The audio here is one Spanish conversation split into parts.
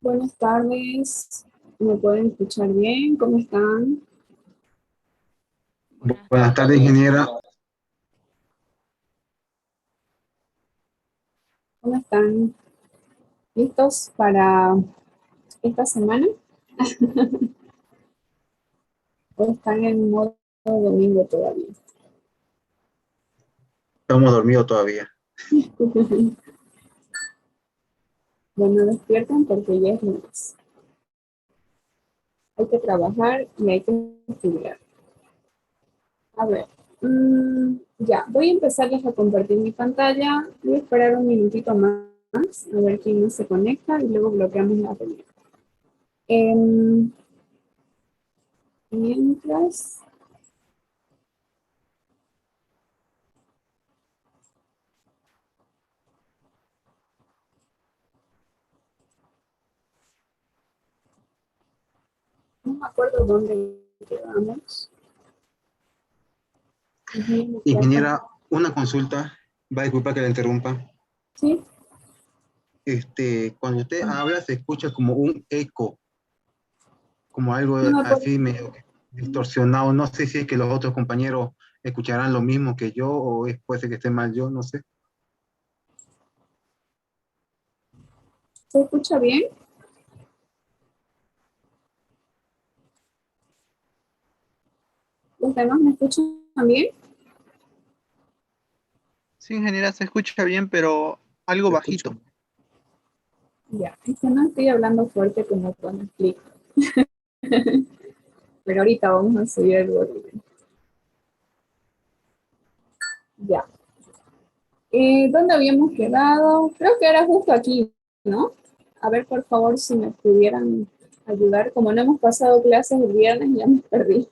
Buenas tardes, ¿me pueden escuchar bien? ¿Cómo están? Buenas Buenas tardes, tardes. ingeniera. ¿Cómo están? ¿Listos para esta semana? ¿O están en modo domingo todavía? Estamos dormidos todavía. Bueno, despiertan porque ya es lunes. Hay que trabajar y hay que estudiar. A ver, ya, voy a empezarles a compartir mi pantalla. Voy a esperar un minutito más, a ver quién no se conecta y luego bloqueamos la reunión. Em, mientras, no me acuerdo dónde quedamos. Ujú, Ingeniera, una consulta. Va a disculpar que la interrumpa. sí, Cuando usted habla se escucha como un eco, como algo no me acuerdo. así medio que distorsionado. No sé si es que los otros compañeros escucharán lo mismo que yo o puede ser que esté mal yo, no sé. ¿Se escucha bien? ¿Los demás me escuchan bien? Sí, en general se escucha bien, pero algo Se escucha. bajito. Ya, es que no estoy hablando fuerte como cuando explico, pero ahorita vamos a subir el volumen. Ya. ¿Dónde habíamos quedado? Creo que era justo aquí, ¿no? A ver, por favor, si me pudieran ayudar. Como no hemos pasado clases el viernes, ya me perdí.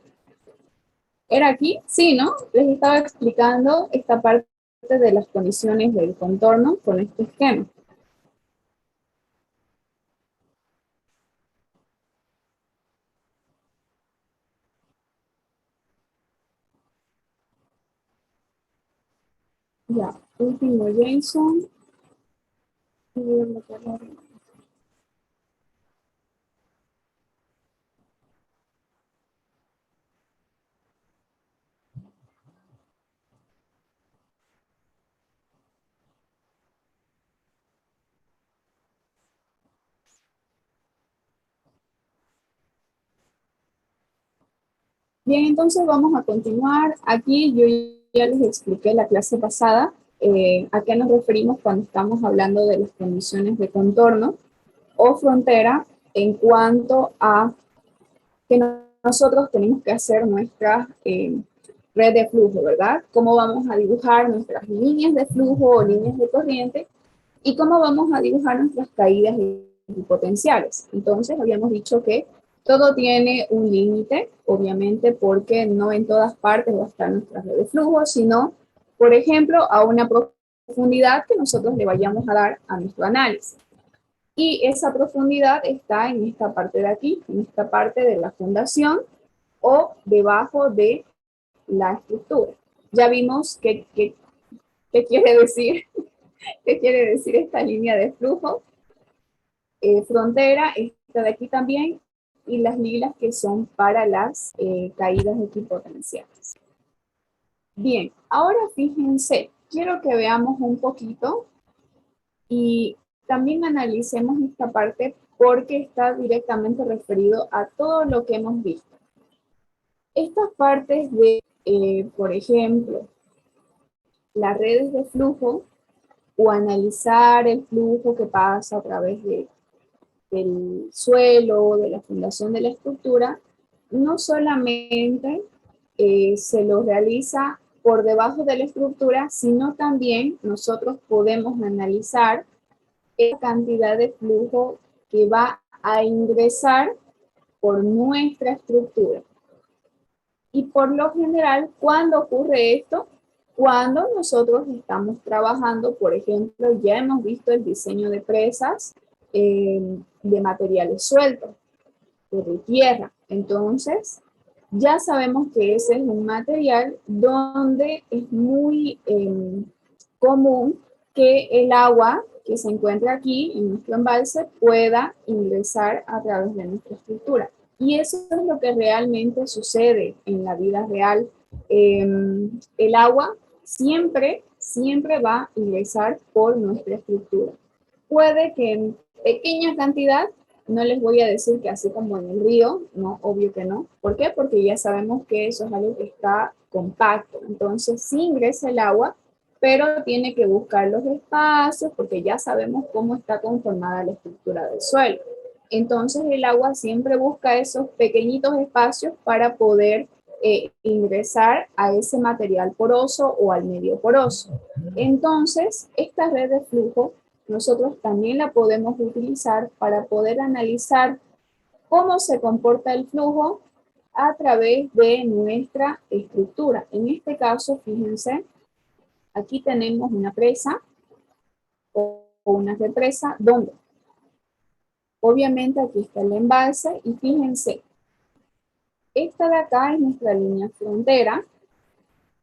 ¿Era aquí? Sí, ¿no? Les estaba explicando esta parte de las condiciones del contorno con este esquema. Ya, último Jason. Bien, entonces vamos a continuar. Aquí yo ya les expliqué la clase pasada a qué nos referimos cuando estamos hablando de las condiciones de contorno o frontera en cuanto a que nosotros tenemos que hacer nuestra red de flujo, ¿verdad? Cómo vamos a dibujar nuestras líneas de flujo o líneas de corriente y cómo vamos a dibujar nuestras caídas y potenciales. Entonces, habíamos dicho que todo tiene un límite, obviamente, porque no en todas partes va a estar nuestra red de flujo, sino, por ejemplo, a una profundidad que nosotros le vayamos a dar a nuestro análisis. Y esa profundidad está en esta parte de aquí, en esta parte de la fundación o debajo de la estructura. Ya vimos qué quiere decir, qué quiere decir esta línea de flujo. Frontera, esta de aquí también, y las lilas que son para las caídas equipotenciales. Bien, ahora fíjense, quiero que veamos un poquito y también analicemos esta parte porque está directamente referido a todo lo que hemos visto. Estas partes de, por ejemplo, las redes de flujo o analizar el flujo que pasa a través del suelo, de la fundación de la estructura, no solamente se lo realiza por debajo de la estructura, sino también nosotros podemos analizar esa cantidad de flujo que va a ingresar por nuestra estructura. Y por lo general, ¿cuándo ocurre esto? Cuando nosotros estamos trabajando, por ejemplo, ya hemos visto el diseño de presas de materiales sueltos, de tierra. Entonces, ya sabemos que ese es un material donde es muy común que el agua que se encuentra aquí en nuestro embalse pueda ingresar a través de nuestra estructura. Y eso es lo que realmente sucede en la vida real. El agua siempre va a ingresar por nuestra estructura. Puede que en pequeña cantidad, no les voy a decir que así como en el río, no, obvio que no. ¿Por qué? Porque ya sabemos que eso es algo que está compacto. Entonces sí ingresa el agua, pero tiene que buscar los espacios porque ya sabemos cómo está conformada la estructura del suelo. Entonces el agua siempre busca esos pequeñitos espacios para poder ingresar a ese material poroso o al medio poroso. Entonces, esta red de flujo nosotros también la podemos utilizar para poder analizar cómo se comporta el flujo a través de nuestra estructura. En este caso, fíjense, aquí tenemos una presa o una represa donde obviamente aquí está el embalse y fíjense, esta de acá es nuestra línea frontera,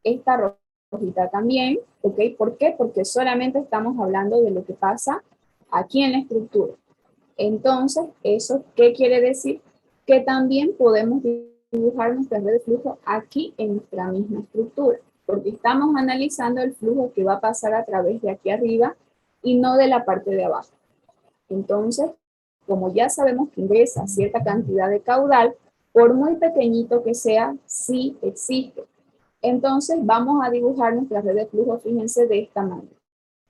esta rojita también, ¿ok? ¿Por qué? Porque solamente estamos hablando de lo que pasa aquí en la estructura. Entonces, ¿eso qué quiere decir? Que también podemos dibujar nuestra red de flujo aquí en nuestra misma estructura, porque estamos analizando el flujo que va a pasar a través de aquí arriba y no de la parte de abajo. Entonces, como ya sabemos que ingresa cierta cantidad de caudal, por muy pequeñito que sea, sí existe. Entonces, vamos a dibujar nuestra red de flujo, fíjense, de esta manera.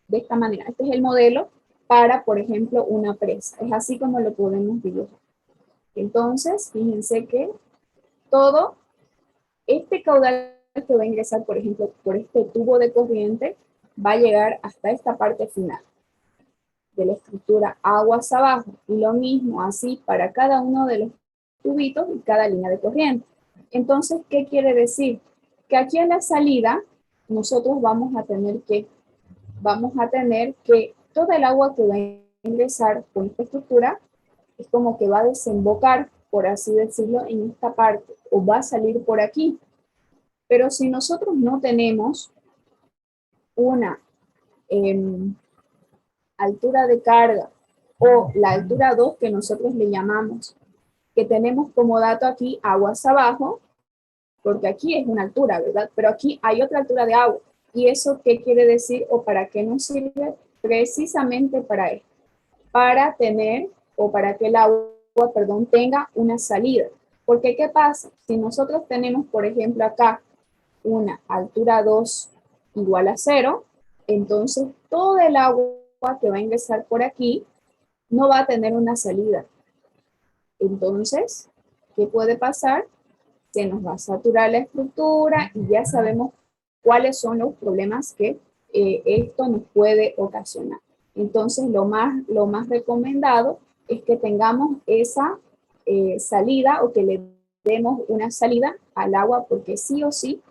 De esta manera. Este es el modelo para, por ejemplo, una presa. Es así como lo podemos dibujar. Entonces, fíjense que todo este caudal que va a ingresar, por ejemplo, por este tubo de corriente, va a llegar hasta esta parte final de la estructura aguas abajo. Y lo mismo así para cada uno de los tubitos y cada línea de corriente. Entonces, ¿qué quiere decir? Que aquí en la salida nosotros vamos a tener que toda el agua que va a ingresar con esta estructura es como que va a desembocar, por así decirlo, en esta parte o va a salir por aquí. Pero si nosotros no tenemos una altura de carga o la altura 2 que nosotros le llamamos, que tenemos como dato aquí aguas abajo, porque aquí es una altura, ¿verdad? Pero aquí hay otra altura de agua. ¿Y eso qué quiere decir o para qué nos sirve? Precisamente para esto, para tener o para que el agua, perdón, tenga una salida. Porque ¿qué pasa? Si nosotros tenemos, por ejemplo, acá una altura 2 igual a 0, entonces todo el agua que va a ingresar por aquí no va a tener una salida. Entonces, ¿qué puede pasar? Se nos va a saturar la estructura y ya sabemos cuáles son los problemas que esto nos puede ocasionar. Entonces, lo más recomendado es que tengamos esa salida o que le demos una salida al agua porque sí o sí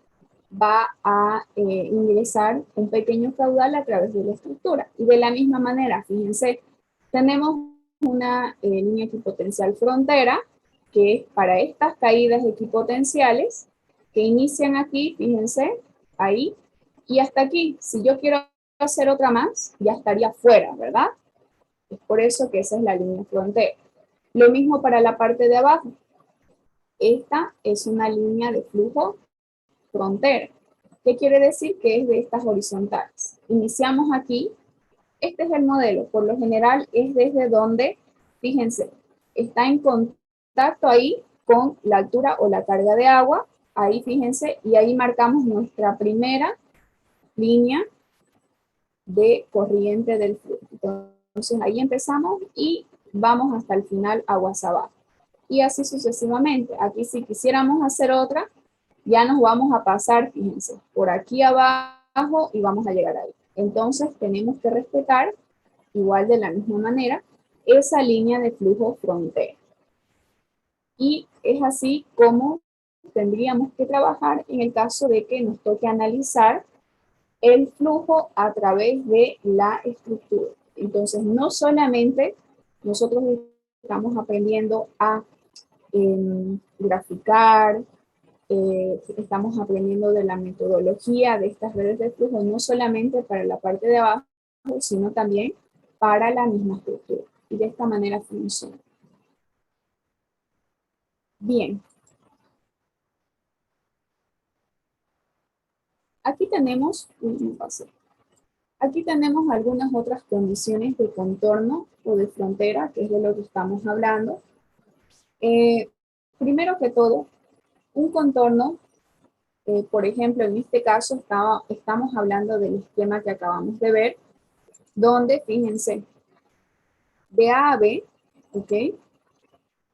va a ingresar un pequeño caudal a través de la estructura. Y de la misma manera, fíjense, tenemos una línea equipotencial frontera que es para estas caídas equipotenciales que inician aquí, fíjense, ahí, y hasta aquí. Si yo quiero hacer otra más, ya estaría fuera, ¿verdad? Es por eso que esa es la línea frontera. Lo mismo para la parte de abajo. Esta es una línea de flujo frontera. ¿Qué quiere decir? Que es de estas horizontales. Iniciamos aquí. Este es el modelo. Por lo general es desde donde, fíjense, está en contacto ahí con la altura o la carga de agua. Ahí fíjense, y ahí marcamos nuestra primera línea de corriente del flujo. Entonces ahí empezamos y vamos hasta el final aguas abajo. Y así sucesivamente. Aquí si quisiéramos hacer otra, ya nos vamos a pasar, fíjense, por aquí abajo y vamos a llegar ahí. Entonces tenemos que respetar, igual de la misma manera, esa línea de flujo frontera. Y es así como tendríamos que trabajar en el caso de que nos toque analizar el flujo a través de la estructura. Entonces, no solamente nosotros estamos aprendiendo a graficar, estamos aprendiendo de la metodología de estas redes de flujo, no solamente para la parte de abajo, sino también para la misma estructura. Y de esta manera funciona. Bien. Aquí tenemos, aquí tenemos algunas otras condiciones de contorno o de frontera, que es de lo que estamos hablando. Primero que todo, un contorno, por ejemplo, en este caso estamos hablando del esquema que acabamos de ver, donde, fíjense, de A a B, ¿ok?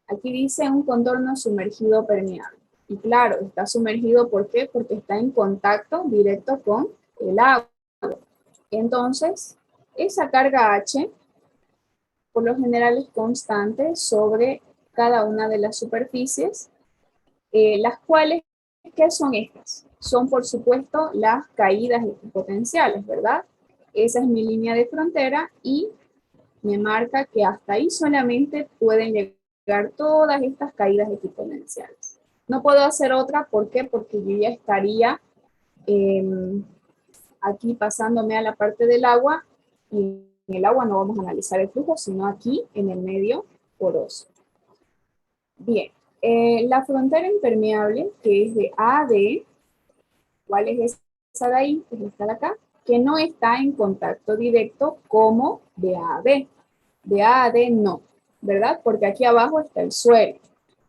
Aquí dice un contorno sumergido permeable. Y claro, está sumergido, ¿por qué? Porque está en contacto directo con el agua. Entonces, esa carga H, por lo general es constante sobre cada una de las superficies, las cuales, ¿qué son estas? Son, por supuesto, las caídas equipotenciales, ¿verdad? Esa es mi línea de frontera y me marca que hasta ahí solamente pueden llegar todas estas caídas equipotenciales. No puedo hacer otra, ¿por qué? Porque yo ya estaría aquí pasándome a la parte del agua, y en el agua no vamos a analizar el flujo, sino aquí en el medio poroso. Bien, la frontera impermeable, que es de A a D, ¿cuál es esa de ahí? Pues esta de acá, que no está en contacto directo como de A a B. De A a D no, ¿verdad? Porque aquí abajo está el suelo.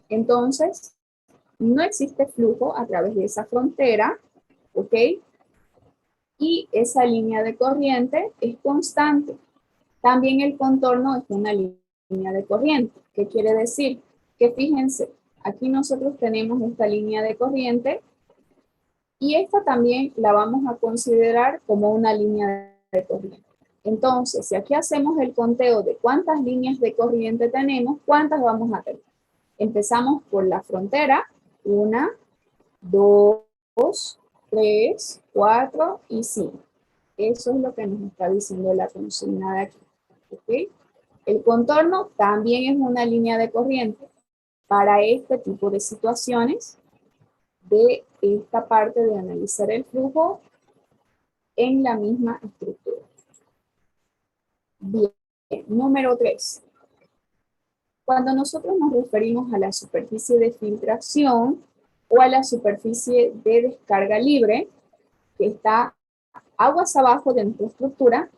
Entonces, no existe flujo a través de esa frontera, ¿ok? Y esa línea de corriente es constante. También el contorno es una línea de corriente. ¿Qué quiere decir? Que fíjense, aquí nosotros tenemos esta línea de corriente y esta también la vamos a considerar como una línea de corriente. Entonces, si aquí hacemos el conteo de cuántas líneas de corriente tenemos, ¿cuántas vamos a tener? Empezamos por la frontera, 1, 2, 3, 4 y 5. Eso es lo que nos está diciendo la consigna de aquí. ¿Okay? El contorno también es una línea de corriente para este tipo de situaciones de esta parte de analizar el flujo en la misma estructura. Bien, número 3. Cuando nosotros nos referimos a la superficie de filtración o a la superficie de descarga libre, que está aguas abajo de nuestra estructura,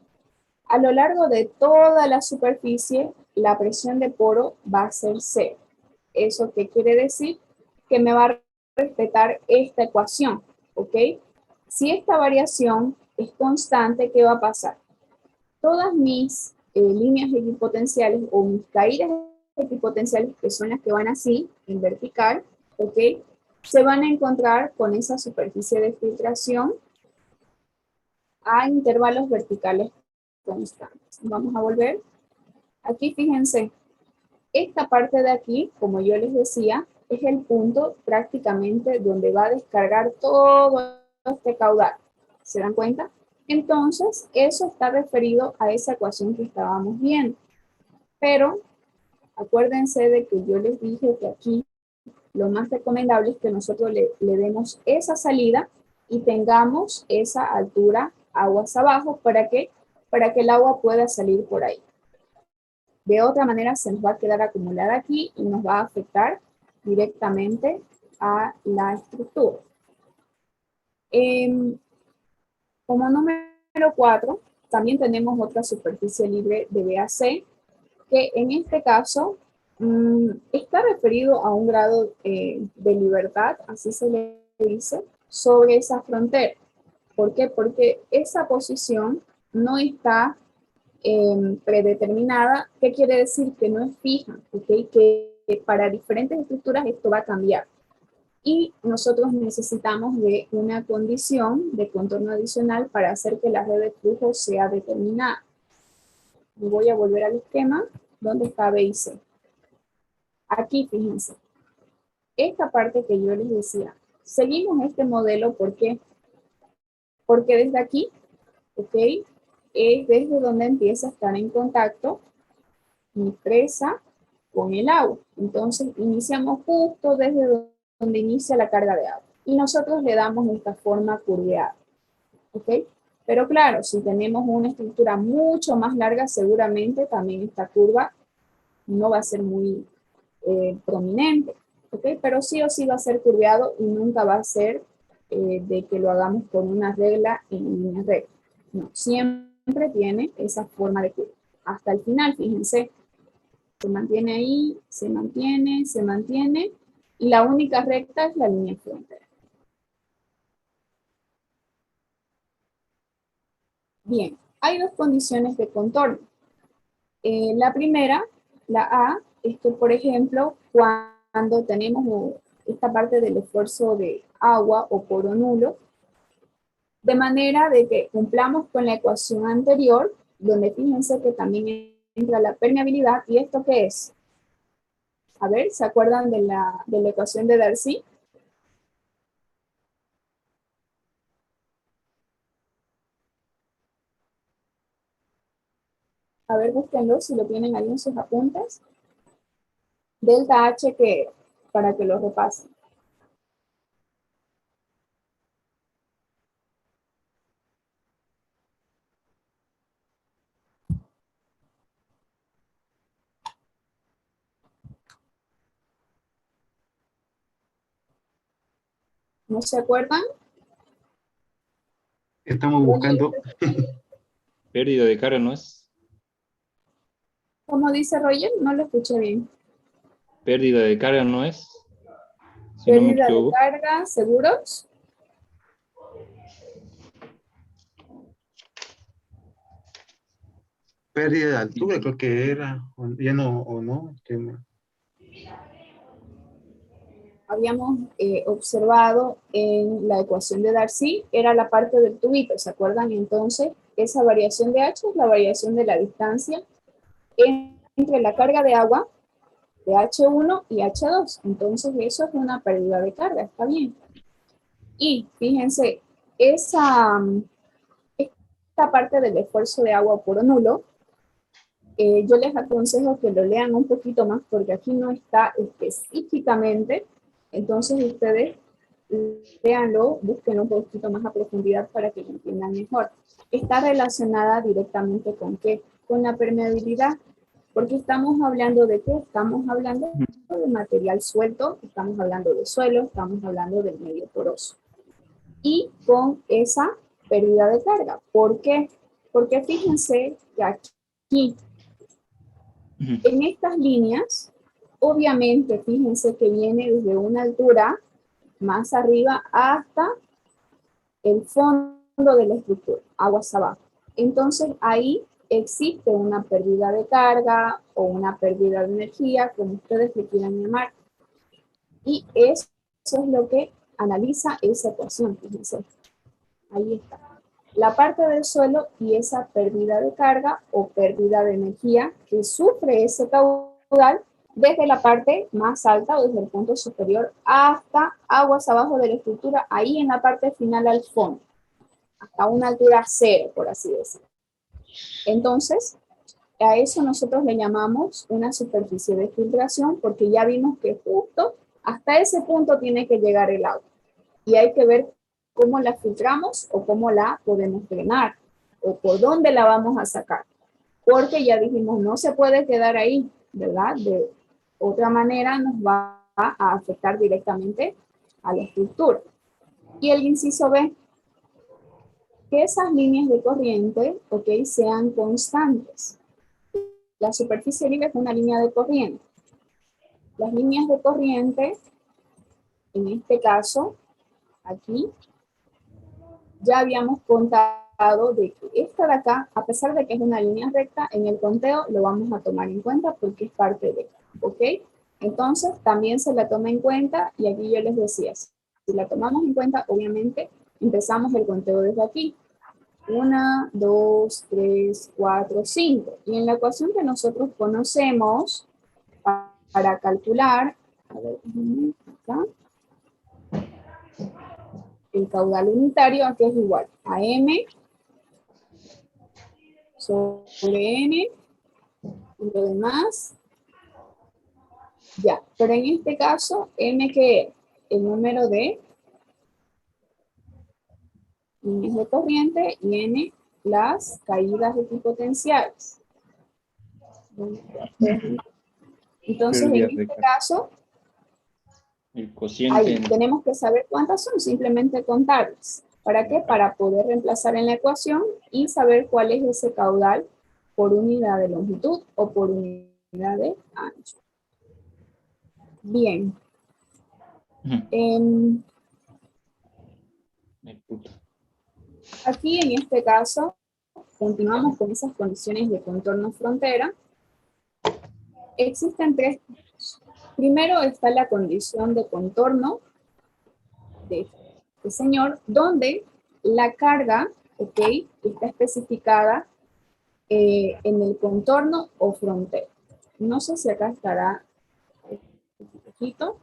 a lo largo de toda la superficie, la presión de poro va a ser cero. ¿Eso qué quiere decir? Que me va a respetar esta ecuación, ¿ok? Si esta variación es constante, ¿qué va a pasar? Todas mis líneas equipotenciales o mis caídas equipotenciales, que son las que van así, en vertical, ¿ok? Se van a encontrar con esa superficie de filtración a intervalos verticales constantes. Vamos a volver. Aquí fíjense, esta parte de aquí, como yo les decía, es el punto prácticamente donde va a descargar todo este caudal. ¿Se dan cuenta? Entonces, eso está referido a esa ecuación que estábamos viendo. Pero, acuérdense de que yo les dije que aquí lo más recomendable es que nosotros le demos esa salida y tengamos esa altura aguas abajo para que el agua pueda salir por ahí. De otra manera se nos va a quedar acumulada aquí y nos va a afectar directamente a la estructura. Como número 4, también tenemos otra superficie libre de BAC, que en este caso está referido a un grado de libertad, así se le dice, sobre esa frontera. ¿Por qué? Porque esa posición no está predeterminada. ¿Qué quiere decir? Que no es fija, ¿okay? Que para diferentes estructuras esto va a cambiar. Y nosotros necesitamos de una condición de contorno adicional para hacer que la red de flujo sea determinada. Y voy a volver al esquema donde está B y C. Aquí, fíjense, esta parte que yo les decía, seguimos este modelo, ¿por qué? Porque desde aquí, ¿ok? Es desde donde empieza a estar en contacto mi presa con el agua. Entonces, iniciamos justo desde donde inicia la carga de agua. Y nosotros le damos esta forma curveada, ¿ok? Pero claro, si tenemos una estructura mucho más larga, seguramente también esta curva no va a ser muy prominente, ¿ok? Pero sí o sí va a ser curveado y nunca va a ser de que lo hagamos con una regla en línea recta. No, siempre tiene esa forma de curva. Hasta el final, fíjense, se mantiene ahí, se mantiene, y la única recta es la línea frontera. Bien, hay dos condiciones de contorno. La primera, la A, es que, por ejemplo, cuando tenemos esta parte del esfuerzo de agua o poro nulo, de manera de que cumplamos con la ecuación anterior, donde fíjense que también entra la permeabilidad, ¿y esto qué es? A ver, ¿se acuerdan de la ecuación de Darcy? A ver, búsquenlo si lo tienen ahí en sus apuntes. Delta H, que para que lo repasen. ¿No se acuerdan? Estamos buscando. Pérdida de carga no es. ¿Cómo dice Roger? No lo escuché bien. Pérdida de carga no es. Si no me Pérdida de equivoco. carga, ¿seguros? Pérdida de altura, creo que era. Ya no, o no. Habíamos observado en la ecuación de Darcy, era la parte del tubito, ¿se acuerdan? Entonces, esa variación de H es la variación de la distancia entre la carga de agua de H1 y H2. Entonces, eso es una pérdida de carga, está bien. Y fíjense, esta parte del esfuerzo de agua por nulo, yo les aconsejo que lo lean un poquito más porque aquí no está específicamente. Entonces ustedes léanlo, búsquenlo un poquito más a profundidad para que lo entiendan mejor. Está relacionada directamente con qué? Con la permeabilidad. Porque estamos hablando de qué? Estamos hablando de material suelto, estamos hablando de suelo, estamos hablando del medio poroso. Y con esa pérdida de carga. ¿Por qué? Porque fíjense que aquí en estas líneas, obviamente, fíjense que viene desde una altura más arriba hasta el fondo de la estructura, aguas abajo. Entonces, ahí existe una pérdida de carga o una pérdida de energía, como ustedes le quieran llamar. Y eso es lo que analiza esa ecuación, fíjense. Ahí está. La parte del suelo y esa pérdida de carga o pérdida de energía que sufre ese caudal desde la parte más alta o desde el punto superior hasta aguas abajo de la estructura, ahí en la parte final al fondo, hasta una altura cero, por así decirlo. Entonces, a eso nosotros le llamamos una superficie de filtración porque ya vimos que justo hasta ese punto tiene que llegar el agua. Y hay que ver cómo la filtramos o cómo la podemos drenar o por dónde la vamos a sacar. Porque ya dijimos, no se puede quedar ahí, ¿verdad? De otra manera nos va a afectar directamente a la estructura. Y el inciso B, que esas líneas de corriente, ok, sean constantes. La superficie libre es una línea de corriente. Las líneas de corriente, en este caso, aquí, ya habíamos contado de que esta de acá, a pesar de que es una línea recta, en el conteo lo vamos a tomar en cuenta porque es parte de, ¿ok? Entonces, también se la toma en cuenta y aquí yo les decía, si la tomamos en cuenta, obviamente, empezamos el conteo desde aquí. 1, 2, 3, 4, 5. Y en la ecuación que nosotros conocemos para calcular, a ver, acá, el caudal unitario, aquí es igual a M sobre N y lo demás, ya. Pero en este caso, M que es el número de líneas de corriente y n las caídas equipotenciales. Entonces, en este caso, el cociente ahí tenemos que saber cuántas son, simplemente contarlas. ¿Para qué? Para poder reemplazar en la ecuación y saber cuál es ese caudal por unidad de longitud o por unidad de ancho. Bien. Aquí en este caso, continuamos con esas condiciones de contorno frontera. Existen tres tipos. Primero está la condición de contorno de este señor, donde la carga, ¿ok?, está especificada en el contorno o frontera. No sé si acá estará un poquito.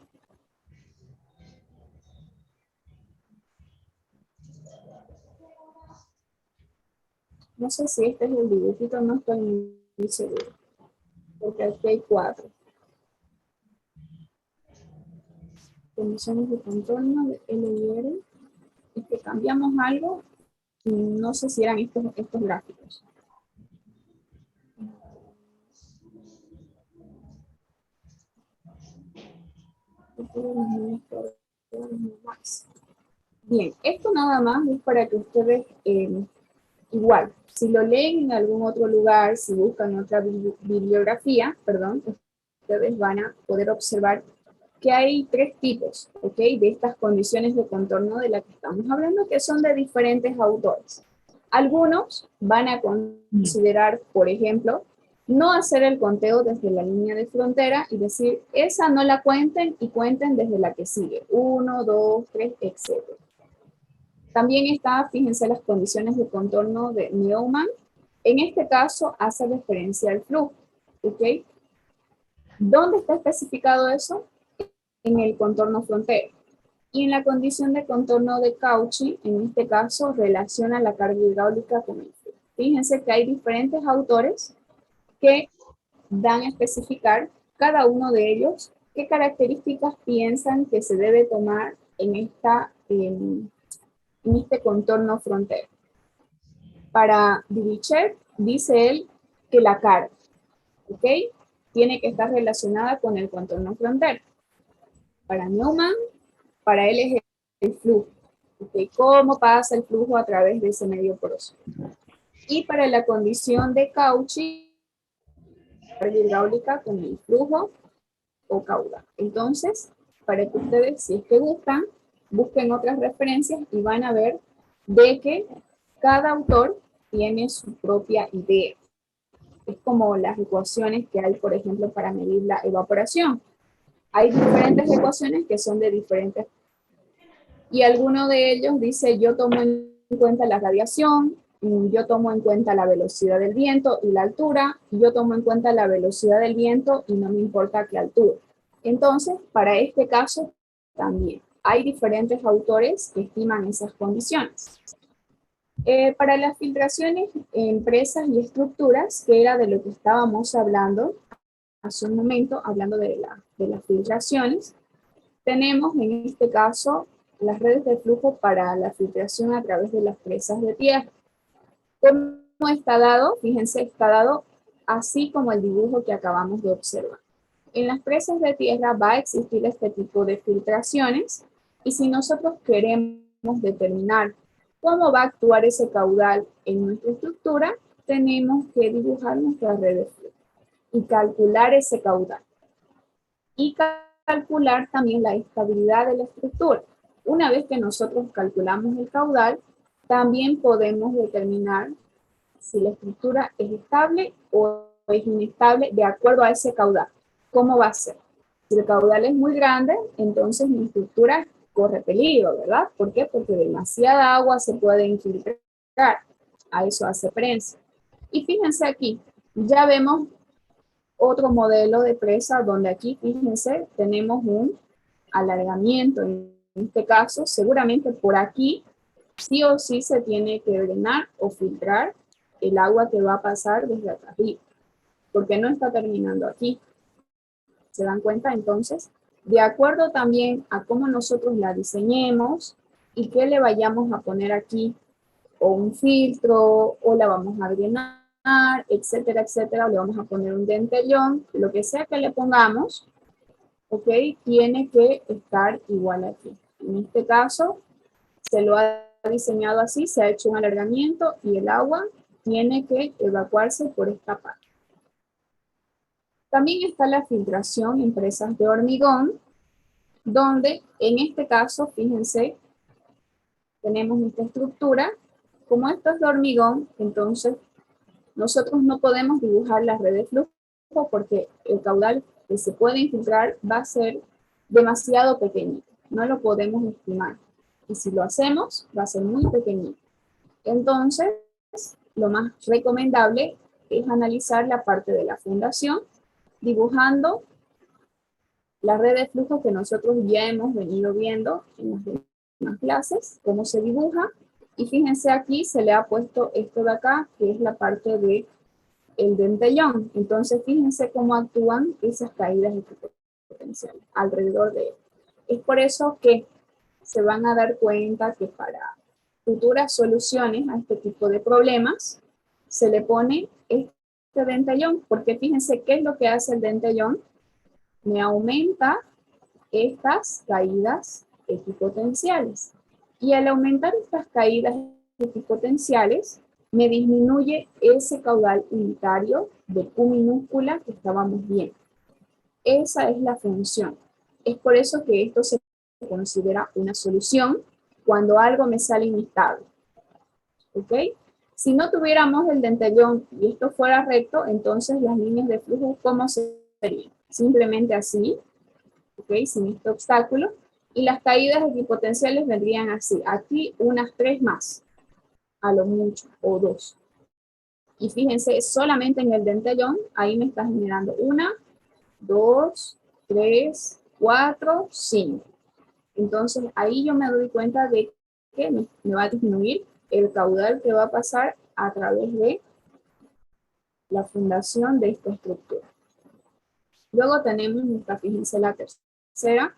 No sé si este es el dibujito, no estoy muy seguro. Porque aquí hay 4. Condiciones de contorno de L y R. Es que cambiamos algo. Y no sé si eran estos gráficos. Bien, esto nada más es para que ustedes, igual, si lo leen en algún otro lugar, si buscan otra bibliografía, perdón, ustedes van a poder observar que hay 3 tipos, ¿ok?, de estas condiciones de contorno de las que estamos hablando, que son de diferentes autores. Algunos van a considerar, por ejemplo, no hacer el conteo desde la línea de frontera y decir, esa no la cuenten y cuenten desde la que sigue, 1, 2, 3, etc. También está, fíjense, las condiciones de contorno de Neumann. En este caso hace referencia al flujo, ¿ok? ¿Dónde está especificado eso? En el contorno frontera. Y en la condición de contorno de Cauchy, en este caso, relaciona la carga hidráulica con el flujo. Fíjense que hay diferentes autores que dan a especificar cada uno de ellos qué características piensan que se debe tomar en este contorno frontera. Para Dirichlet, dice él que la carga, ¿ok?, tiene que estar relacionada con el contorno frontera. Para Neumann, para él es el flujo, ¿okay?, cómo pasa el flujo a través de ese medio poroso. Y para la condición de Cauchy, carga hidráulica con el flujo o caudal. Entonces, para que ustedes, si es que gustan, busquen otras referencias y van a ver de que cada autor tiene su propia idea. Es como las ecuaciones que hay, por ejemplo, para medir la evaporación. Hay diferentes ecuaciones que son de diferentes. Y alguno de ellos dice, yo tomo en cuenta la radiación, yo tomo en cuenta la velocidad del viento y la altura, y yo tomo en cuenta la velocidad del viento y no me importa qué altura. Entonces, para este caso, también hay diferentes autores que estiman esas condiciones. Para las filtraciones, empresas y estructuras, que era de lo que estábamos hablando hace un momento, hablando de las filtraciones, tenemos en este caso las redes de flujo para la filtración a través de las presas de tierra. ¿Cómo está dado? Fíjense, está dado así como el dibujo que acabamos de observar. En las presas de tierra va a existir este tipo de filtraciones y si nosotros queremos determinar cómo va a actuar ese caudal en nuestra estructura, tenemos que dibujar nuestra red de flujo y calcular ese caudal. Y calcular también la estabilidad de la estructura. Una vez que nosotros calculamos el caudal, también podemos determinar si la estructura es estable o es inestable de acuerdo a ese caudal. ¿Cómo va a ser? Si el caudal es muy grande, entonces mi estructura corre peligro, ¿verdad? ¿Por qué? Porque demasiada agua se puede infiltrar. A eso hace prensa. Y fíjense aquí, ya vemos otro modelo de presa donde aquí, fíjense, tenemos un alargamiento. En este caso, seguramente por aquí, sí o sí se tiene que drenar o filtrar el agua que va a pasar desde acá arriba, porque no está terminando aquí. ¿Se dan cuenta? Entonces, de acuerdo también a cómo nosotros la diseñemos y qué le vayamos a poner aquí o un filtro, o la vamos a drenar, etcétera, etcétera, o le vamos a poner un dentellón, lo que sea que le pongamos, ¿ok? Tiene que estar igual aquí. En este caso, se lo ha diseñado así, se ha hecho un alargamiento y el agua tiene que evacuarse por esta parte. También está la filtración en presas de hormigón, donde en este caso, fíjense, tenemos esta estructura. Como esto es de hormigón, entonces nosotros no podemos dibujar la red de flujo porque el caudal que se puede infiltrar va a ser demasiado pequeñito. No lo podemos estimar. Y si lo hacemos, va a ser muy pequeñito. Entonces, lo más recomendable es analizar la parte de la fundación, dibujando la red de flujo que nosotros ya hemos venido viendo en las demás clases, cómo se dibuja. Y fíjense aquí, se le ha puesto esto de acá, que es la parte de el dentellón. Entonces, fíjense cómo actúan esas caídas equipotenciales alrededor de él. Es por eso que se van a dar cuenta que para futuras soluciones a este tipo de problemas, se le pone este dentellón, porque fíjense qué es lo que hace el dentellón. Me aumenta estas caídas equipotenciales. Y al aumentar estas caídas equipotenciales, me disminuye ese caudal unitario de Q minúscula que estábamos viendo. Esa es la función. Es por eso que esto se considera una solución cuando algo me sale inestable. ¿Ok? Si no tuviéramos el dentellón y esto fuera recto, entonces las líneas de flujo, ¿cómo serían? Simplemente así, ¿ok? Sin este obstáculo. Y las caídas equipotenciales vendrían así. Aquí unas 3 más, a lo mucho, o 2. Y fíjense, solamente en el dentellón, ahí me está generando 1, 2, 3, 4, 5. Entonces, ahí yo me doy cuenta de que me va a disminuir el caudal que va a pasar a través de la fundación de esta estructura. Luego tenemos fíjense, la tercera,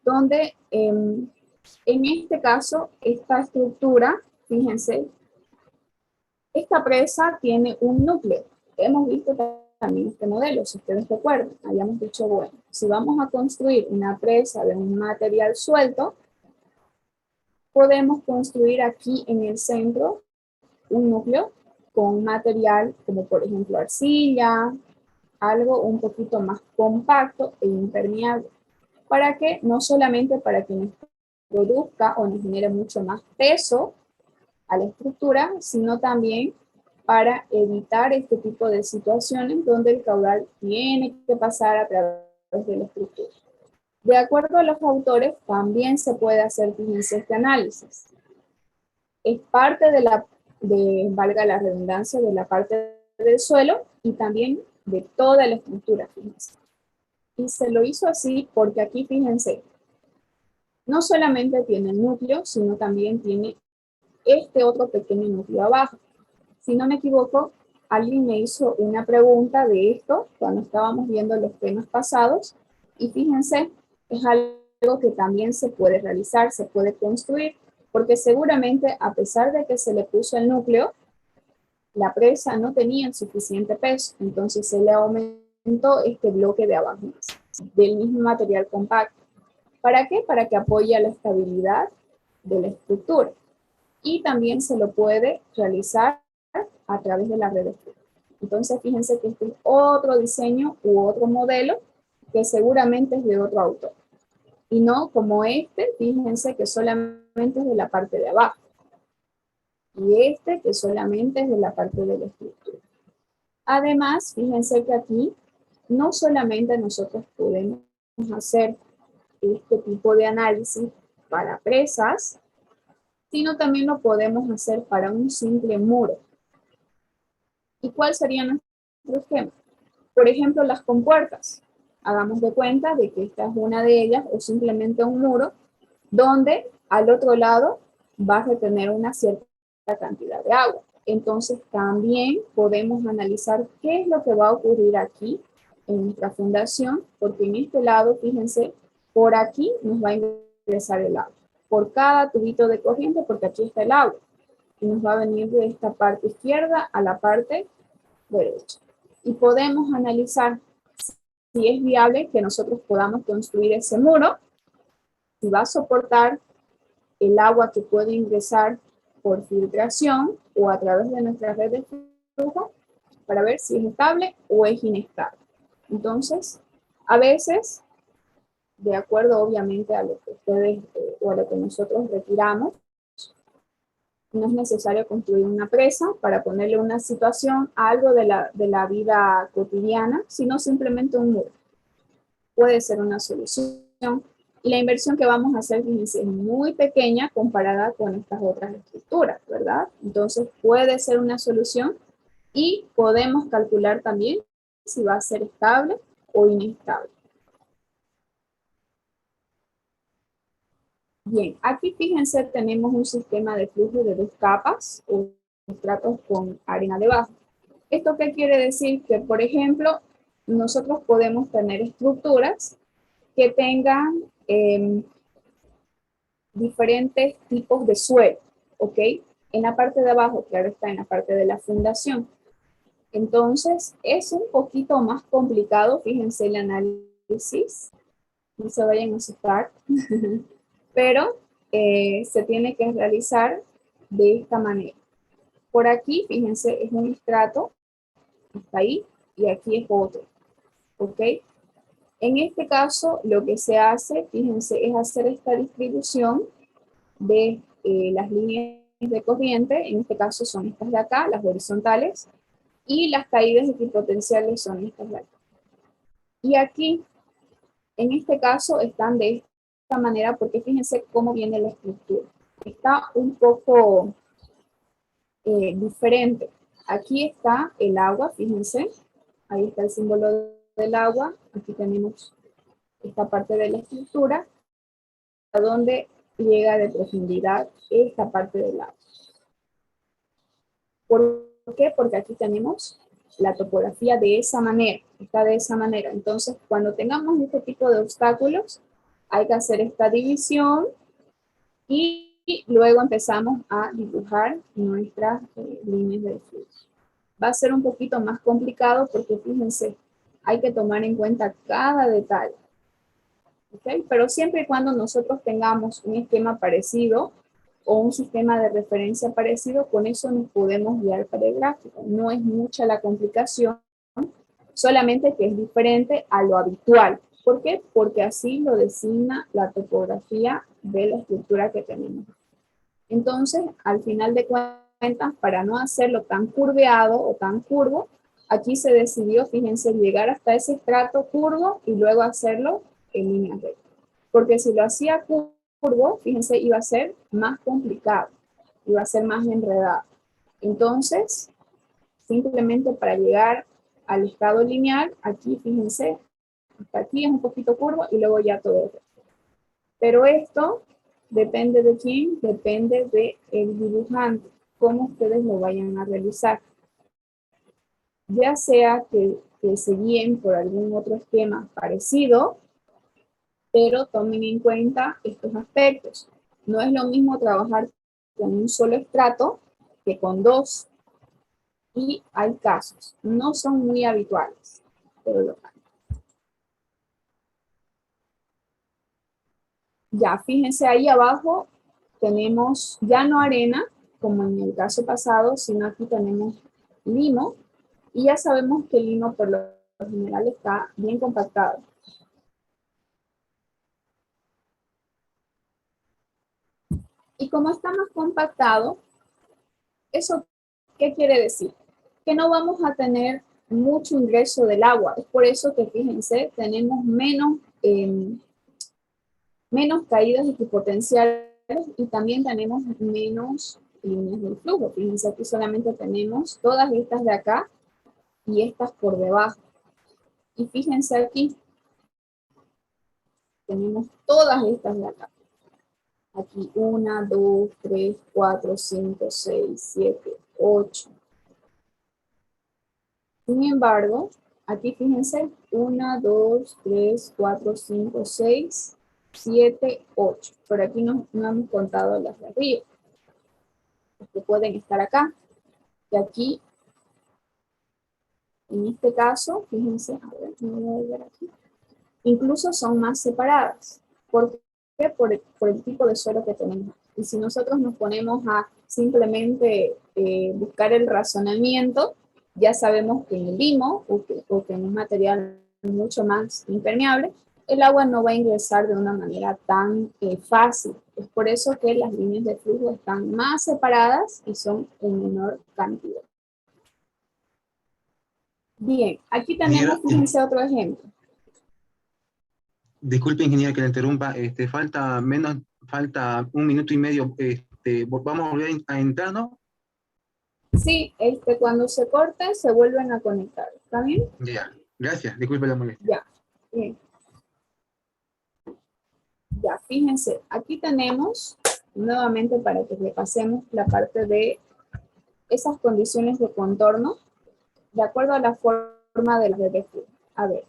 donde en este caso, esta estructura, fíjense, esta presa tiene un núcleo. Hemos visto también este modelo, si ustedes recuerdan, habíamos dicho, bueno, si vamos a construir una presa de un material suelto, podemos construir aquí en el centro un núcleo con material como por ejemplo arcilla, algo un poquito más compacto e impermeable. ¿Para qué? No solamente para que nos produzca o nos genere mucho más peso a la estructura, sino también para evitar este tipo de situaciones donde el caudal tiene que pasar a través de la estructura. De acuerdo a los autores, también se puede hacer, fíjense, este análisis. Es parte valga la redundancia, de la parte del suelo y también de toda la estructura, fíjense. Y se lo hizo así porque aquí, fíjense, no solamente tiene el núcleo, sino también tiene este otro pequeño núcleo abajo. Si no me equivoco, alguien me hizo una pregunta de esto cuando estábamos viendo los temas pasados y fíjense, es algo que también se puede realizar, se puede construir, porque seguramente a pesar de que se le puso el núcleo, la presa no tenía el suficiente peso, entonces se le aumentó este bloque de abajo del mismo material compacto. ¿Para qué? Para que apoye a la estabilidad de la estructura. Y también se lo puede realizar a través de la red de flujo. Entonces, fíjense que este es otro diseño u otro modelo que seguramente es de otro autor. Y no como este, fíjense que solamente es de la parte de abajo. Y este que solamente es de la parte de la estructura. Además, fíjense que aquí no solamente nosotros podemos hacer este tipo de análisis para presas, sino también lo podemos hacer para un simple muro. ¿Y cuál sería nuestro esquema? Por ejemplo, las compuertas. Hagamos de cuenta de que esta es una de ellas o simplemente un muro donde al otro lado va a retener una cierta cantidad de agua. Entonces también podemos analizar qué es lo que va a ocurrir aquí en nuestra fundación, porque en este lado, fíjense, por aquí nos va a ingresar el agua. Por cada tubito de corriente, porque aquí está el agua. y nos va a venir de esta parte izquierda a la parte derecha. Y podemos analizar si es viable que nosotros podamos construir ese muro, si va a soportar el agua que puede ingresar por filtración o a través de nuestra red de flujo, para ver si es estable o es inestable. Entonces, a veces, de acuerdo obviamente a lo que ustedes o a lo que nosotros retiramos, no es necesario construir una presa para ponerle una situación a algo de la vida cotidiana, sino simplemente un muro. Puede ser una solución. Y la inversión que vamos a hacer, fíjense, es muy pequeña comparada con estas otras estructuras, ¿verdad? Entonces puede ser una solución y podemos calcular también si va a ser estable o inestable. Bien, aquí fíjense, tenemos un sistema de flujo de 2 capas o estratos con arena debajo. ¿Esto qué quiere decir? Que, por ejemplo, nosotros podemos tener estructuras que tengan diferentes tipos de suelo, ¿ok? En la parte de abajo, claro está, en la parte de la fundación. Entonces, es un poquito más complicado, fíjense el análisis, no se vayan a asustar, pero se tiene que realizar de esta manera. Por aquí, fíjense, es un estrato, hasta ahí, y aquí es otro, ¿ok? En este caso, lo que se hace, fíjense, es hacer esta distribución de las líneas de corriente, en este caso son estas de acá, las horizontales, y las caídas equipotenciales son estas de acá. Y aquí, en este caso, están de esta manera, porque fíjense cómo viene la estructura. Está un poco diferente. Aquí está el agua, fíjense, ahí está el símbolo del agua, aquí tenemos esta parte de la estructura, a donde llega de profundidad esta parte del agua. ¿Por qué? Porque aquí tenemos la topografía de esa manera, está de esa manera. Entonces, cuando tengamos este tipo de obstáculos, hay que hacer esta división y luego empezamos a dibujar nuestras líneas de flujo. Va a ser un poquito más complicado porque fíjense, hay que tomar en cuenta cada detalle. ¿Okay? Pero siempre y cuando nosotros tengamos un esquema parecido o un sistema de referencia parecido, con eso nos podemos guiar para el gráfico. No es mucha la complicación, solamente que es diferente a lo habitual. ¿Por qué? Porque así lo designa la topografía de la estructura que tenemos. Entonces, al final de cuentas, para no hacerlo tan curveado o tan curvo, aquí se decidió, fíjense, llegar hasta ese estrato curvo y luego hacerlo en línea recta. Porque si lo hacía curvo, fíjense, iba a ser más complicado, iba a ser más enredado. Entonces, simplemente para llegar al estado lineal, aquí, fíjense, hasta aquí es un poquito curvo y luego ya todo recto. Pero esto depende de quién, depende del dibujante, cómo ustedes lo vayan a realizar. Ya sea que se guíen por algún otro esquema parecido, pero tomen en cuenta estos aspectos. No es lo mismo trabajar con un solo estrato que con dos. Y hay casos, no son muy habituales, pero lo hay. Ya, fíjense ahí abajo tenemos ya no arena, como en el caso pasado, sino aquí tenemos limo, y ya sabemos que el limo por lo general está bien compactado. Y como está más compactado, ¿eso qué quiere decir? Que no vamos a tener mucho ingreso del agua. Es por eso que, fíjense, tenemos menos caídas equipotenciales y también tenemos menos líneas del flujo. Fíjense, aquí solamente tenemos todas estas de acá y estas por debajo. Y fíjense aquí, tenemos todas estas de acá. Aquí 1, 2, 3, 4, 5, 6, 7, 8. Sin embargo, aquí fíjense, 1, 2, 3, 4, 5, 6, 7, 8. Por aquí no hemos contado las de arriba. que pueden estar acá. Y aquí, en este caso, fíjense, a ver, me voy a volver aquí. Incluso son más separadas. ¿Por qué? Por el tipo de suelo que tenemos. Y si nosotros nos ponemos a simplemente buscar el razonamiento, ya sabemos que en el limo o que en un material mucho más impermeable, el agua no va a ingresar de una manera tan fácil. Es por eso que las líneas de flujo están más separadas y son en menor cantidad. Bien, aquí tenemos, fíjense, otro ejemplo. Disculpe, ingeniero, que le interrumpa. Falta 1 minuto y medio. Vamos a volver a entrar, ¿no? Sí, cuando se corte se vuelven a conectar. ¿Está bien? Ya, gracias. Disculpe la molestia. Ya, bien. Ya, fíjense, aquí tenemos, nuevamente para que repasemos la parte de esas condiciones de contorno, de acuerdo a la forma del BDF. A ver,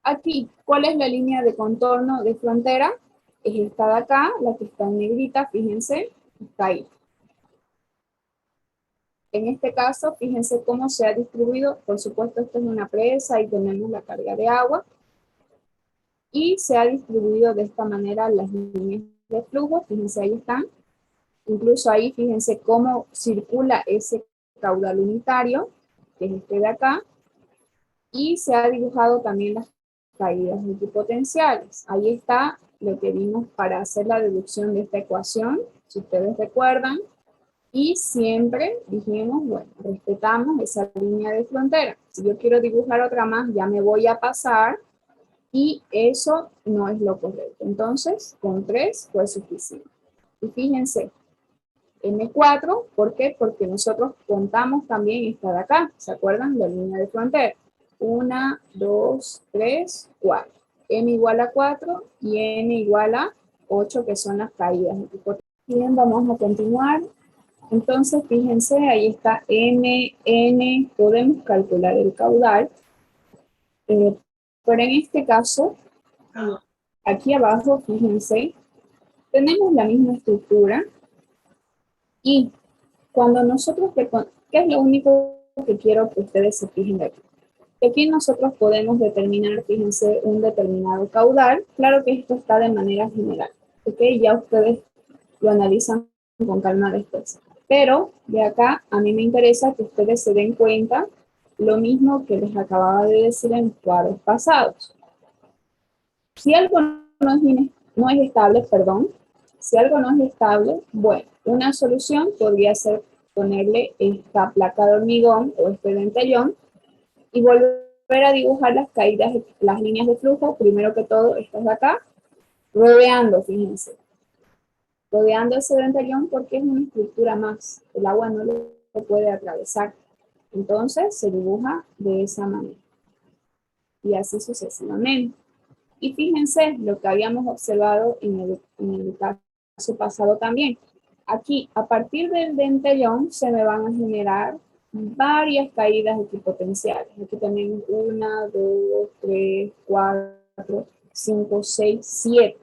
aquí, ¿cuál es la línea de contorno de frontera? Es esta de acá, la que está en negrita, fíjense, está ahí. En este caso, fíjense cómo se ha distribuido. Por supuesto, esto es una presa y tenemos la carga de agua. Y se ha distribuido de esta manera las líneas de flujo. Fíjense, ahí están. Incluso ahí, fíjense cómo circula ese caudal unitario, que es este de acá. Y se ha dibujado también las caídas multipotenciales. Ahí está lo que vimos para hacer la deducción de esta ecuación, si ustedes recuerdan. Y siempre dijimos, bueno, respetamos esa línea de frontera. Si yo quiero dibujar otra más, ya me voy a pasar y eso no es lo correcto. Entonces, con 3 fue suficiente. Y fíjense, M4, ¿por qué? Porque nosotros contamos también esta de acá, ¿se acuerdan? La línea de frontera. 1, 2, 3, 4. M igual a 4 y N igual a 8, que son las caídas. Bien, vamos a continuar. Entonces, fíjense, ahí está N, podemos calcular el caudal, pero en este caso, aquí abajo, fíjense, tenemos la misma estructura y cuando nosotros, ¿qué es lo único que quiero que ustedes se fijen de aquí? Que aquí nosotros podemos determinar, fíjense, un determinado caudal. Claro que esto está de manera general, ¿ok? Ya ustedes lo analizan con calma después. Pero de acá a mí me interesa que ustedes se den cuenta lo mismo que les acababa de decir en cuadros pasados. Si algo no es estable, perdón, si algo no es estable, bueno, una solución podría ser ponerle esta placa de hormigón o este dentellón y volver a dibujar las caídas, las líneas de flujo, primero que todo estas de acá, rodeando, fíjense. Rodeando ese dentellón porque es una estructura más. El agua no lo puede atravesar. Entonces se dibuja de esa manera. Y así sucesivamente. Y fíjense lo que habíamos observado en el caso pasado también. Aquí, a partir del dentellón, se me van a generar varias caídas equipotenciales. Aquí tenemos 1, 2, 3, 4, 5, 6, 7.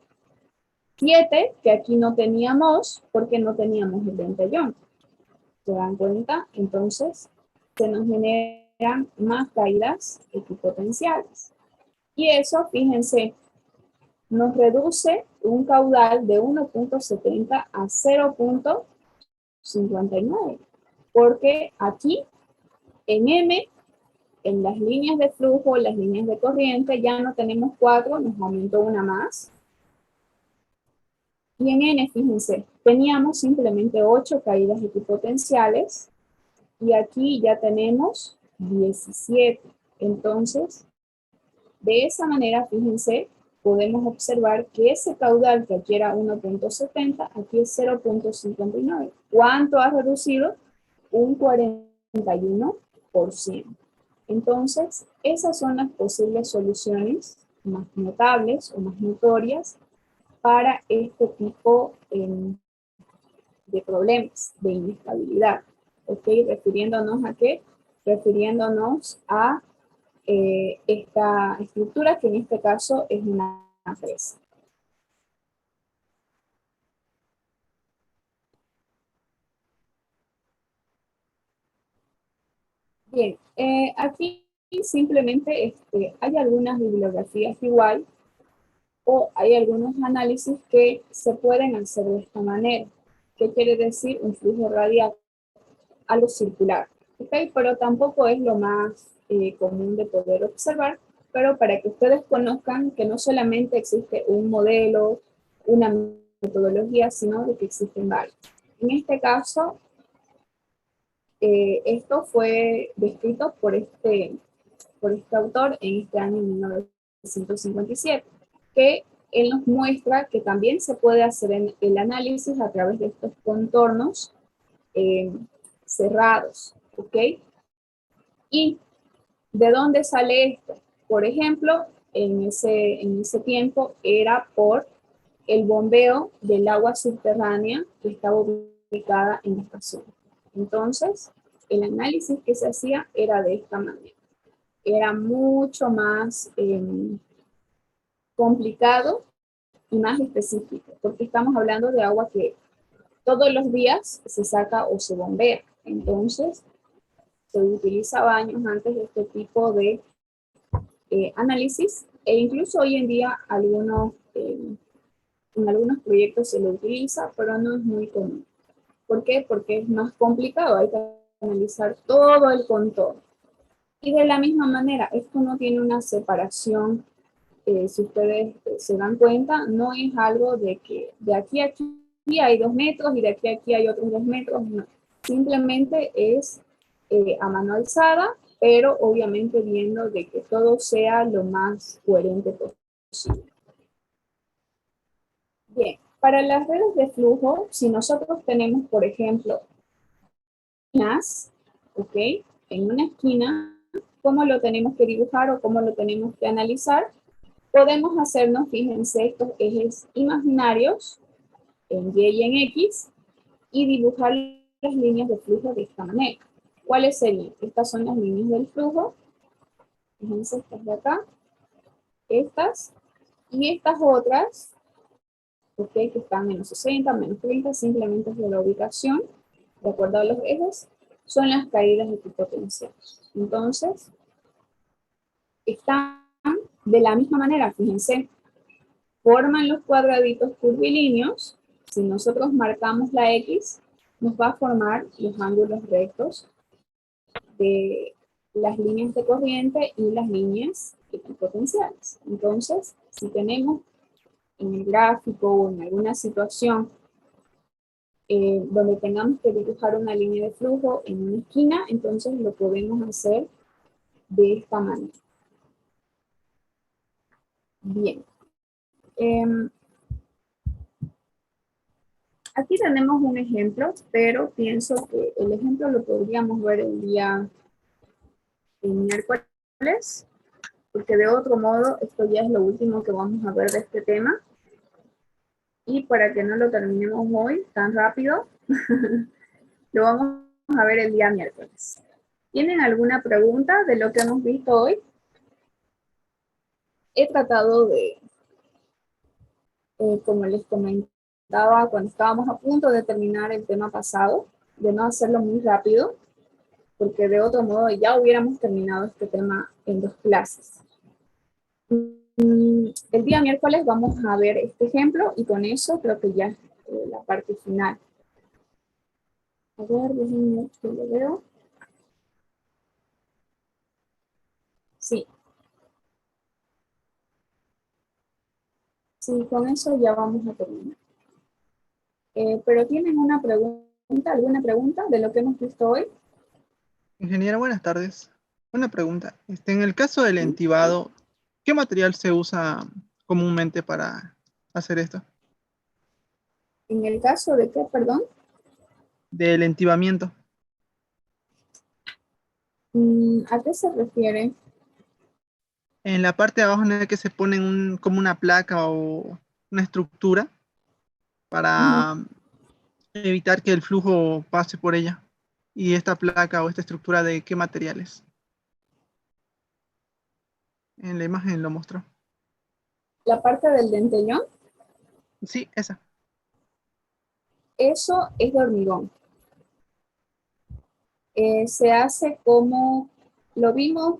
7, que aquí no teníamos porque no teníamos el dentellón. ¿Se dan cuenta? Entonces, se nos generan más caídas equipotenciales. Y eso, fíjense, nos reduce un caudal de 1.70 a 0.59. Porque aquí, en M, en las líneas de flujo, las líneas de corriente, ya no tenemos 4, nos aumentó una más. Y en N, fíjense, teníamos simplemente 8 caídas equipotenciales y aquí ya tenemos 17. Entonces, de esa manera, fíjense, podemos observar que ese caudal que aquí era 1.70, aquí es 0.59. ¿Cuánto ha reducido? Un 41%. Entonces, esas son las posibles soluciones más notables o más notorias para este tipo de problemas de inestabilidad. ¿Ok? ¿Refiriéndonos a qué? Refiriéndonos a esta estructura que en este caso es una presa. Bien, aquí simplemente hay algunas bibliografías igual o hay algunos análisis que se pueden hacer de esta manera. ¿Qué quiere decir un flujo radial? Algo circular, ¿ok? Pero tampoco es lo más común de poder observar, pero para que ustedes conozcan que no solamente existe un modelo, una metodología, sino de que existen varios. En este caso, esto fue descrito por este autor en este año 1957, que él nos muestra que también se puede hacer el análisis a través de estos contornos eh, cerrados, ¿ok? ¿Y de dónde sale esto? Por ejemplo, en ese tiempo era por el bombeo del agua subterránea que estaba ubicada en esta zona. Entonces, el análisis que se hacía era de esta manera. Era mucho más complicado y más específico, porque estamos hablando de agua que todos los días se saca o se bombea. Entonces, se utiliza años antes de este tipo de análisis e incluso hoy en día en algunos proyectos se lo utiliza, pero no es muy común. ¿Por qué? Porque es más complicado, hay que analizar todo el contorno. Y de la misma manera, esto no tiene una separación, si ustedes se dan cuenta, no es algo de que de aquí a aquí hay 2 metros y de aquí a aquí hay otros 2 metros, no. Simplemente es a mano alzada, pero obviamente viendo de que todo sea lo más coherente posible. Bien, para las redes de flujo, si nosotros tenemos, por ejemplo, esquinas, ¿ok? En una esquina, ¿cómo lo tenemos que dibujar o cómo lo tenemos que analizar? Podemos hacernos, fíjense, estos ejes imaginarios en Y y en X y dibujar las líneas de flujo de esta manera. ¿Cuáles serían? Estas son las líneas del flujo. Fíjense, estas de acá, estas y estas otras, ¿ok? Que están menos 60, menos 30, simplemente es de la ubicación, de acuerdo a los ejes, son las caídas equipotenciales. Entonces, están de la misma manera, fíjense, forman los cuadraditos curvilíneos. Si nosotros marcamos la X, nos va a formar los ángulos rectos de las líneas de corriente y las líneas equipotenciales. Entonces, si tenemos en el gráfico o en alguna situación donde tengamos que dibujar una línea de flujo en una esquina, entonces lo podemos hacer de esta manera. Bien. Aquí tenemos un ejemplo, pero pienso que el ejemplo lo podríamos ver el miércoles, porque de otro modo esto ya es lo último que vamos a ver de este tema. Y para que no lo terminemos hoy tan rápido, lo vamos a ver el día miércoles. ¿Tienen alguna pregunta de lo que hemos visto hoy? He tratado de, como les comentaba cuando estábamos a punto de terminar el tema pasado, de no hacerlo muy rápido, porque de otro modo ya hubiéramos terminado este tema en 2 clases. El día miércoles vamos a ver este ejemplo y con eso creo que ya es la parte final. A ver, déjenme que lo veo. Sí. Sí, con eso ya vamos a terminar. Pero ¿tienen una pregunta, alguna pregunta de lo que hemos visto hoy? Ingeniera, buenas tardes. Una pregunta. En el caso del ¿Sí? entibado, ¿qué material se usa comúnmente para hacer esto? En el caso de que, perdón, Del entibamiento. ¿a qué se refiere? En la parte de abajo en la que se pone como una placa o una estructura Ujú. para evitar que el flujo pase por ella. ¿Y esta placa o esta estructura de qué materiales? En la imagen lo mostró. La parte del dentellón, Sí, esa. eso es de hormigón. Se hace como, lo vimos,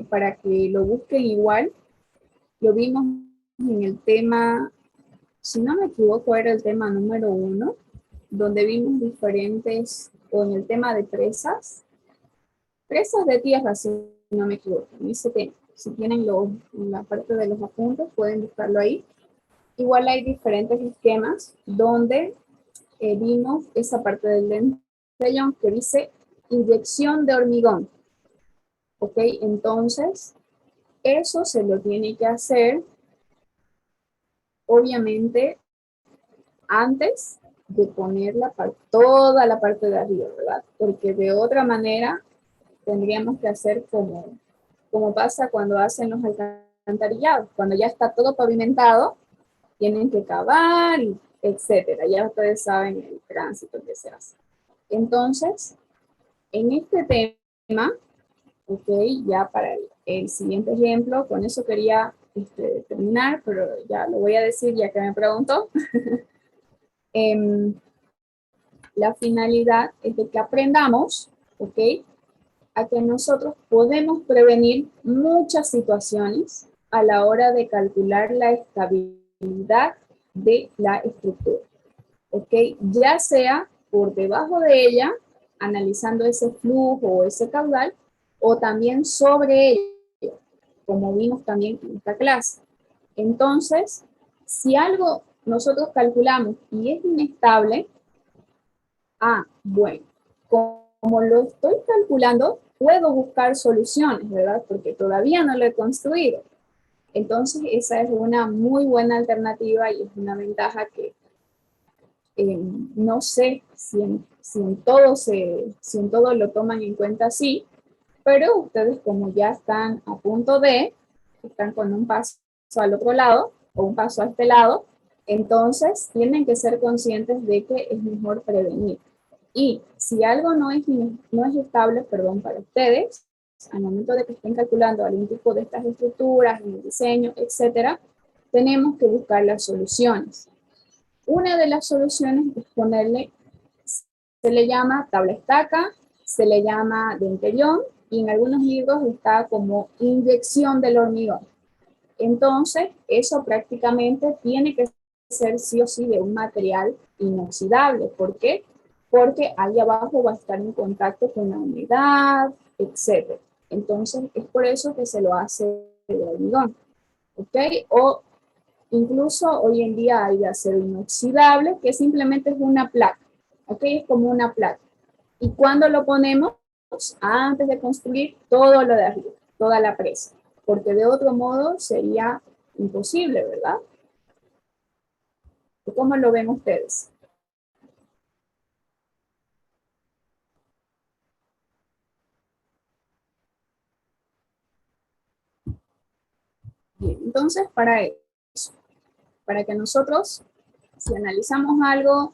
para que lo busquen igual, lo vimos en el tema, si no me equivoco, era el tema número 1, donde vimos diferentes, o en el tema de presas de tierra, si no me equivoco, en ese tema. Si tienen en la parte de los apuntes, pueden buscarlo ahí. Igual hay diferentes esquemas donde vimos esa parte del dentellón que dice inyección de hormigón. ¿Ok? Entonces, eso se lo tiene que hacer, obviamente, antes de poner toda la parte de arriba, ¿verdad? Porque de otra manera tendríamos que hacer como pasa cuando hacen los alcantarillados. Cuando ya está todo pavimentado, tienen que cavar, etcétera. Ya ustedes saben el tránsito que se hace. Entonces, en este tema, ok, ya para el siguiente ejemplo, con eso quería terminar, pero ya lo voy a decir ya que me preguntó. La finalidad es de que aprendamos, ok, a que nosotros podemos prevenir muchas situaciones a la hora de calcular la estabilidad de la estructura, ok, ya sea por debajo de ella, analizando ese flujo o ese caudal, o también sobre ella, como vimos también en esta clase. Entonces, si algo nosotros calculamos y es inestable, bueno, como lo estoy calculando, puedo buscar soluciones, ¿verdad? Porque todavía no lo he construido. Entonces, esa es una muy buena alternativa y es una ventaja que no sé si en todo lo toman en cuenta así, pero ustedes como ya están a punto están con un paso al otro lado o un paso a este lado, entonces tienen que ser conscientes de que es mejor prevenir. Y si algo no es estable, perdón, para ustedes, al momento de que estén calculando algún tipo de estas estructuras, en el diseño, etcétera, tenemos que buscar las soluciones. Una de las soluciones es ponerle, se le llama tabla estaca, se le llama dentellón, y en algunos libros está como inyección del hormigón. Entonces, eso prácticamente tiene que ser sí o sí de un material inoxidable. ¿Por qué? Porque ahí abajo va a estar en contacto con la humedad, etc. Entonces, es por eso que se lo hace de hormigón. ¿Ok? O incluso hoy en día hay de acero inoxidable, que simplemente es una placa. ¿Ok? Es como una placa. ¿Y cuando lo ponemos? Antes de construir todo lo de arriba, toda la presa. Porque de otro modo sería imposible, ¿verdad? ¿Cómo lo ven ustedes? Bien, entonces para eso, para que nosotros, si analizamos algo,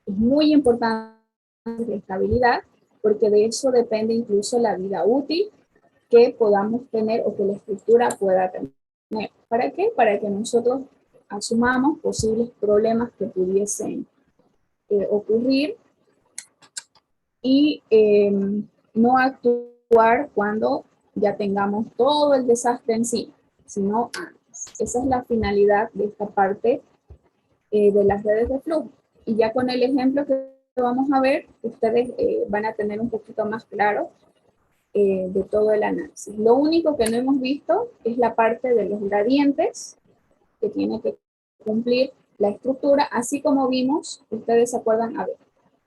es muy importante la estabilidad, porque de eso depende incluso la vida útil que podamos tener o que la estructura pueda tener. ¿Para qué? Para que nosotros asumamos posibles problemas que pudiesen ocurrir y no actuar cuando ya tengamos todo el desastre encima, sino antes. Esa es la finalidad de esta parte de las redes de flujo. Y ya con el ejemplo que vamos a ver, ustedes van a tener un poquito más claro de todo el análisis. Lo único que no hemos visto es la parte de los gradientes que tiene que cumplir la estructura, así como vimos, ustedes se acuerdan, a ver,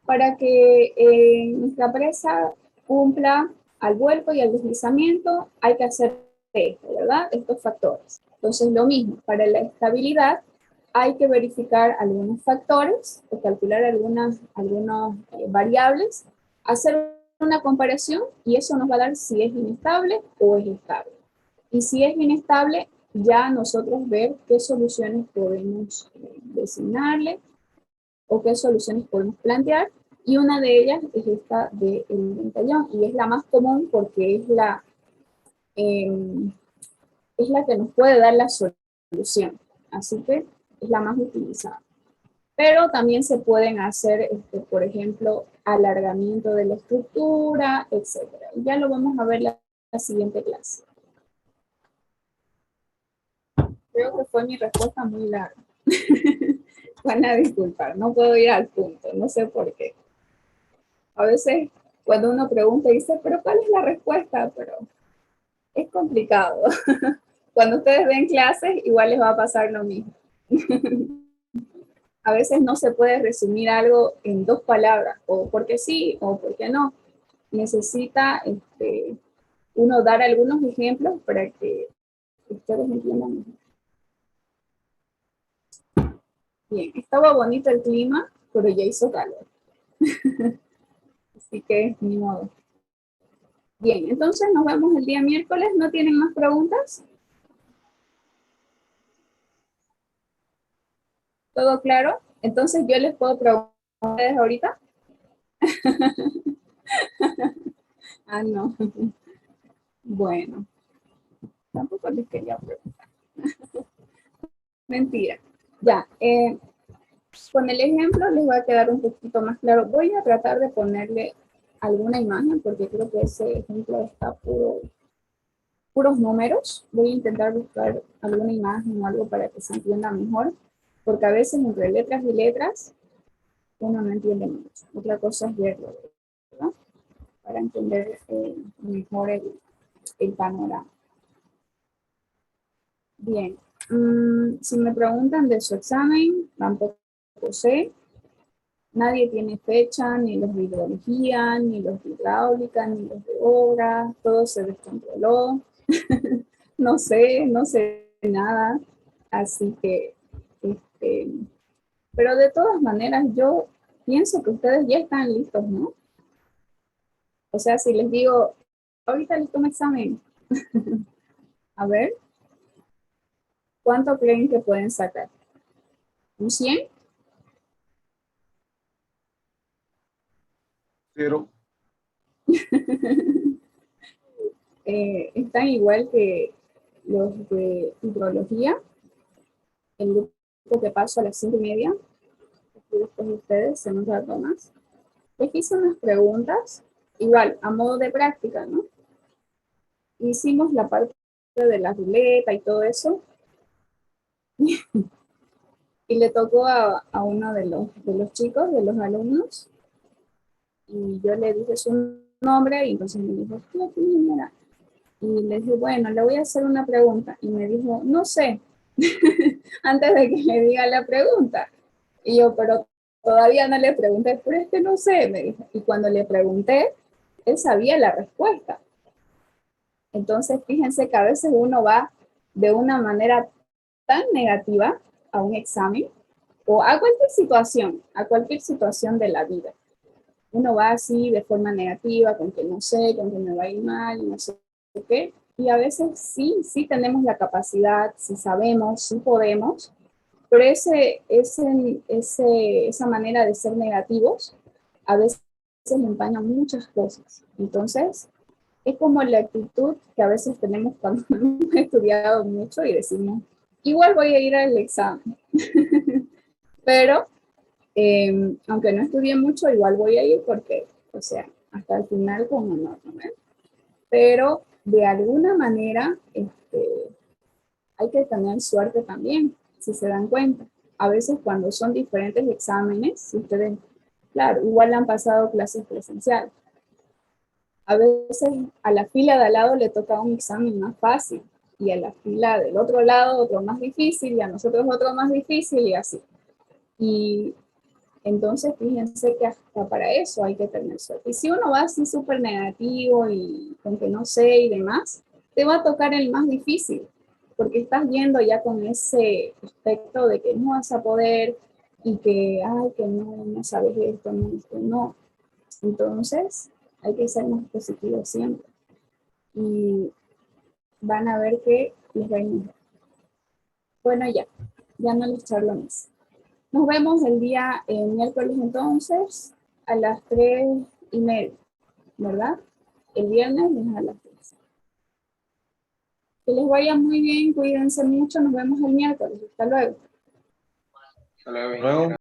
para que nuestra presa cumpla al vuelco y al deslizamiento, hay que hacer esto, ¿verdad? Estos factores. Entonces, lo mismo, para la estabilidad, hay que verificar algunos factores, o calcular algunas variables, hacer una comparación, y eso nos va a dar si es inestable o es estable. Y si es inestable, ya nosotros ver qué soluciones podemos designarle o qué soluciones podemos plantear, y una de ellas es esta del dentellón, y es la más común porque es la que nos puede dar la solución solución. Así que es la más utilizada. Pero también se pueden hacer, por ejemplo, alargamiento de la estructura, etc. Ya lo vamos a ver la siguiente clase. Creo que fue mi respuesta muy larga. Van a disculpar, no puedo ir al punto, no sé por qué. A veces cuando uno pregunta dice, pero ¿cuál es la respuesta? Pero es complicado. Cuando ustedes ven clases, igual les va a pasar lo mismo. A veces no se puede resumir algo en 2 palabras, o porque sí, o porque no. Necesita uno dar algunos ejemplos para que ustedes entiendan mejor. Bien, estaba bonito el clima, pero ya hizo calor. Así que ni modo. Bien, entonces nos vemos el día miércoles. ¿No tienen más preguntas? ¿Todo claro? Entonces yo les puedo preguntar a ustedes ahorita. Ah, no. Bueno, tampoco les quería preguntar. Mentira. Ya, con el ejemplo les va a quedar un poquito más claro. Voy a tratar de ponerle alguna imagen porque creo que ese ejemplo está puros números. Voy a intentar buscar alguna imagen o algo para que se entienda mejor, porque a veces entre letras y letras uno no entiende mucho. Otra cosa es verlo, ¿verdad? Para entender mejor el panorama. Bien, si me preguntan de su examen, tampoco sé. Nadie tiene fecha, ni los de hidrología, ni los de hidráulica, ni los de obra, todo se descontroló. No sé nada, así que, pero de todas maneras yo pienso que ustedes ya están listos, ¿no? O sea, si les digo, ahorita les tomo examen, a ver, ¿cuánto creen que pueden sacar? ¿Un 100? 0. Están igual que los de hidrología, el grupo que pasó a las 5:30, después de ustedes, en un rato más. Les hice unas preguntas, igual, a modo de práctica, ¿no? Hicimos la parte de la ruleta y todo eso, y le tocó a uno de los chicos, de los alumnos, y yo le dije su nombre, y entonces me dijo, ¿qué era? Y le dije, bueno, le voy a hacer una pregunta, y me dijo, no sé, antes de que le diga la pregunta. Y yo, pero todavía no le pregunté, pero es que no sé, me dijo. Y cuando le pregunté, él sabía la respuesta. Entonces, fíjense que a veces uno va de una manera tan negativa a un examen o a cualquier situación de la vida. Uno va así de forma negativa, con que no sé, con que me va a ir mal, no sé qué. Y a veces sí tenemos la capacidad, sí sabemos, sí podemos, pero esa manera de ser negativos a veces empaña muchas cosas. Entonces, es como la actitud que a veces tenemos cuando hemos estudiado mucho y decimos, igual voy a ir al examen. Pero, aunque no estudié mucho, igual voy a ir porque, o sea, hasta el final con honor, ¿no? Pero de alguna manera hay que tener suerte también, si se dan cuenta. A veces cuando son diferentes exámenes, si ustedes, claro, igual han pasado clases presenciales. A veces a la fila de al lado le toca un examen más fácil y a la fila del otro lado otro más difícil y a nosotros otro más difícil y así. Y entonces fíjense que hasta para eso hay que tener suerte. Y si uno va así súper negativo y con que no sé y demás, te va a tocar el más difícil, porque estás yendo ya con ese aspecto de que no vas a poder y que, ay, que no sabes esto, no. Entonces, hay que ser más positivos siempre. Y van a ver que les va a ir mejor. Bueno, ya no les charlo más. Nos vemos el día miércoles entonces a las 3:30, ¿verdad? El viernes es a las 3. Que les vaya muy bien, cuídense mucho, nos vemos el miércoles. Hasta luego. Hasta luego.